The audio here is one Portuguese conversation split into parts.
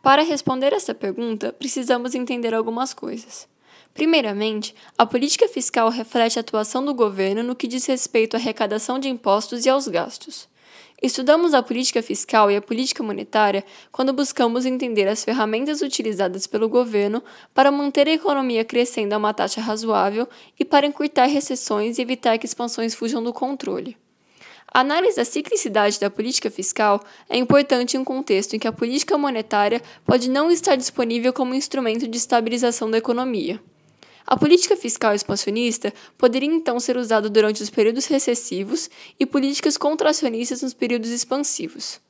Para responder essa pergunta, precisamos entender algumas coisas. Primeiramente, a política fiscal reflete a atuação do governo no que diz respeito à arrecadação de impostos e aos gastos. Estudamos a política fiscal e a política monetária quando buscamos entender as ferramentas utilizadas pelo governo para manter a economia crescendo a uma taxa razoável e para encurtar recessões e evitar que expansões fujam do controle. A análise da ciclicidade da política fiscal é importante em um contexto em que a política monetária pode não estar disponível como instrumento de estabilização da economia. A política fiscal expansionista poderia então ser usada durante os períodos recessivos e políticas contracionistas nos períodos expansivos.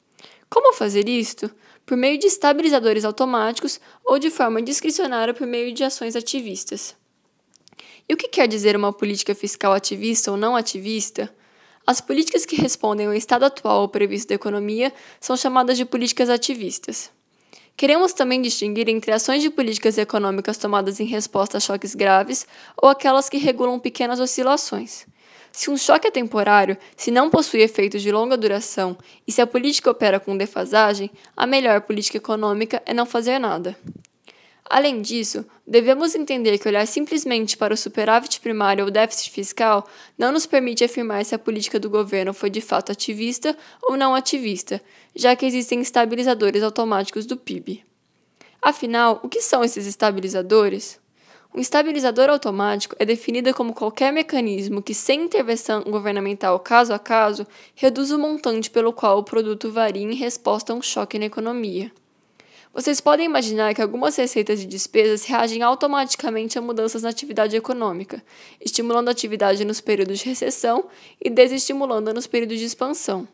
Como fazer isto? Por meio de estabilizadores automáticos ou de forma discricionária por meio de ações ativistas. E o que quer dizer uma política fiscal ativista ou não ativista? As políticas que respondem ao estado atual ou previsto da economia são chamadas de políticas ativistas. Queremos também distinguir entre ações de políticas econômicas tomadas em resposta a choques graves ou aquelas que regulam pequenas oscilações. Se um choque é temporário, se não possui efeitos de longa duração e se a política opera com defasagem, a melhor política econômica é não fazer nada. Além disso, devemos entender que olhar simplesmente para o superávit primário ou déficit fiscal não nos permite afirmar se a política do governo foi de fato ativista ou não ativista, já que existem estabilizadores automáticos do PIB. Afinal, o que são esses estabilizadores? Um estabilizador automático é definido como qualquer mecanismo que, sem intervenção governamental caso a caso, reduz o montante pelo qual o produto varia em resposta a um choque na economia. Vocês podem imaginar que algumas receitas e despesas reagem automaticamente a mudanças na atividade econômica, estimulando a atividade nos períodos de recessão e desestimulando-a nos períodos de expansão.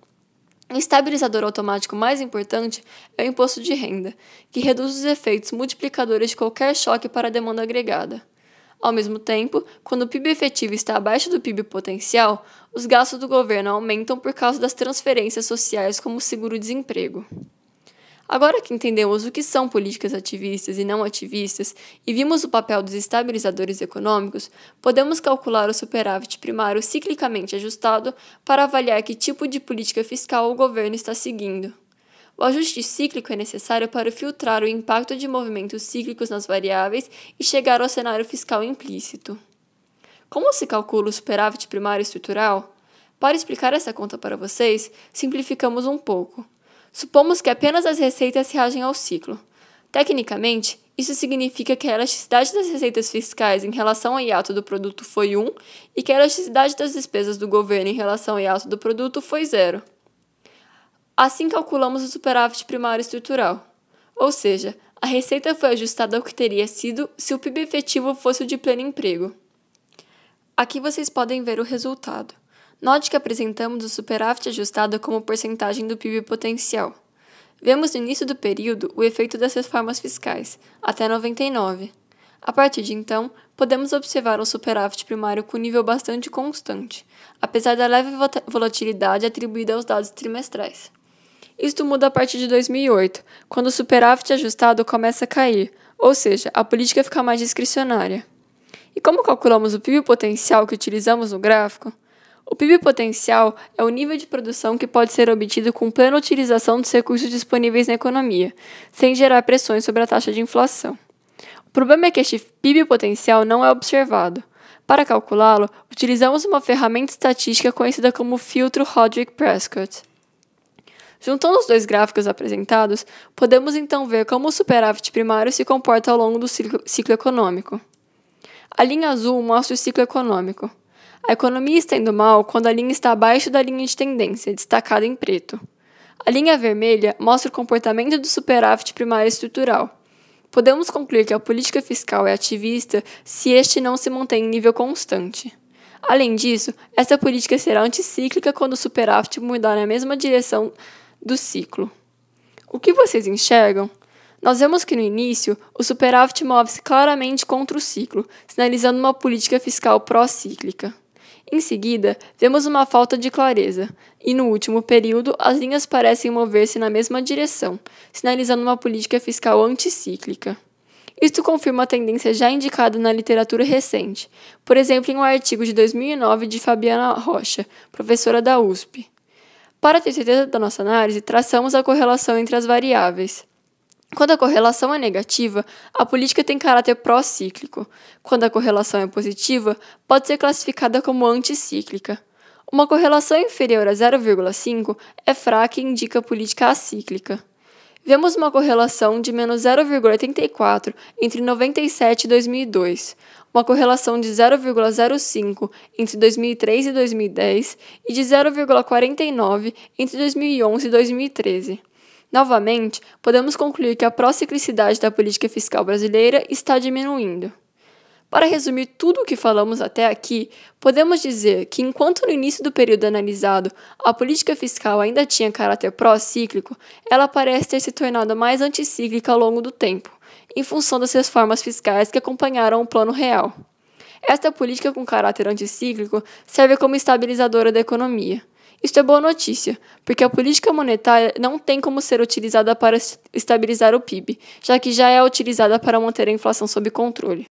O estabilizador automático mais importante é o imposto de renda, que reduz os efeitos multiplicadores de qualquer choque para a demanda agregada. Ao mesmo tempo, quando o PIB efetivo está abaixo do PIB potencial, os gastos do governo aumentam por causa das transferências sociais como o seguro-desemprego. Agora que entendemos o que são políticas ativistas e não ativistas e vimos o papel dos estabilizadores econômicos, podemos calcular o superávit primário ciclicamente ajustado para avaliar que tipo de política fiscal o governo está seguindo. O ajuste cíclico é necessário para filtrar o impacto de movimentos cíclicos nas variáveis e chegar ao cenário fiscal implícito. Como se calcula o superávit primário estrutural? Para explicar essa conta para vocês, simplificamos um pouco. Supomos que apenas as receitas reagem ao ciclo. Tecnicamente, isso significa que a elasticidade das receitas fiscais em relação ao hiato do produto foi 1 e que a elasticidade das despesas do governo em relação ao hiato do produto foi 0. Assim calculamos o superávit primário estrutural. Ou seja, a receita foi ajustada ao que teria sido se o PIB efetivo fosse o de pleno emprego. Aqui vocês podem ver o resultado. Note que apresentamos o superávit ajustado como porcentagem do PIB potencial. Vemos no início do período o efeito das reformas fiscais, até 99. A partir de então, podemos observar um superávit primário com nível bastante constante, apesar da leve volatilidade atribuída aos dados trimestrais. Isto muda a partir de 2008, quando o superávit ajustado começa a cair, ou seja, a política fica mais discricionária. E como calculamos o PIB potencial que utilizamos no gráfico? O PIB potencial é o nível de produção que pode ser obtido com plena utilização dos recursos disponíveis na economia, sem gerar pressões sobre a taxa de inflação. O problema é que este PIB potencial não é observado. Para calculá-lo, utilizamos uma ferramenta estatística conhecida como filtro Hodrick-Prescott. Juntando os dois gráficos apresentados, podemos então ver como o superávit primário se comporta ao longo do ciclo econômico. A linha azul mostra o ciclo econômico. A economia está indo mal quando a linha está abaixo da linha de tendência, destacada em preto. A linha vermelha mostra o comportamento do superávit primário estrutural. Podemos concluir que a política fiscal é ativista se este não se mantém em nível constante. Além disso, essa política será anticíclica quando o superávit mudar na mesma direção do ciclo. O que vocês enxergam? Nós vemos que no início, o superávit move-se claramente contra o ciclo, sinalizando uma política fiscal pró-cíclica. Em seguida, vemos uma falta de clareza, e no último período, as linhas parecem mover-se na mesma direção, sinalizando uma política fiscal anticíclica. Isto confirma a tendência já indicada na literatura recente, por exemplo, em um artigo de 2009 de Fabiana Rocha, professora da USP. Para ter certeza da nossa análise, traçamos a correlação entre as variáveis. Quando a correlação é negativa, a política tem caráter pró-cíclico. Quando a correlação é positiva, pode ser classificada como anticíclica. Uma correlação inferior a 0,5 é fraca e indica política acíclica. Vemos uma correlação de menos 0,84 entre 97 e 2002, uma correlação de 0,05 entre 2003 e 2010 e de 0,49 entre 2011 e 2013. Novamente, podemos concluir que a prociclicidade da política fiscal brasileira está diminuindo. Para resumir tudo o que falamos até aqui, podemos dizer que, enquanto no início do período analisado a política fiscal ainda tinha caráter pró-cíclico, ela parece ter se tornado mais anticíclica ao longo do tempo, em função das reformas fiscais que acompanharam o Plano Real. Esta política com caráter anticíclico serve como estabilizadora da economia. Isto é boa notícia, porque a política monetária não tem como ser utilizada para estabilizar o PIB, já que já é utilizada para manter a inflação sob controle.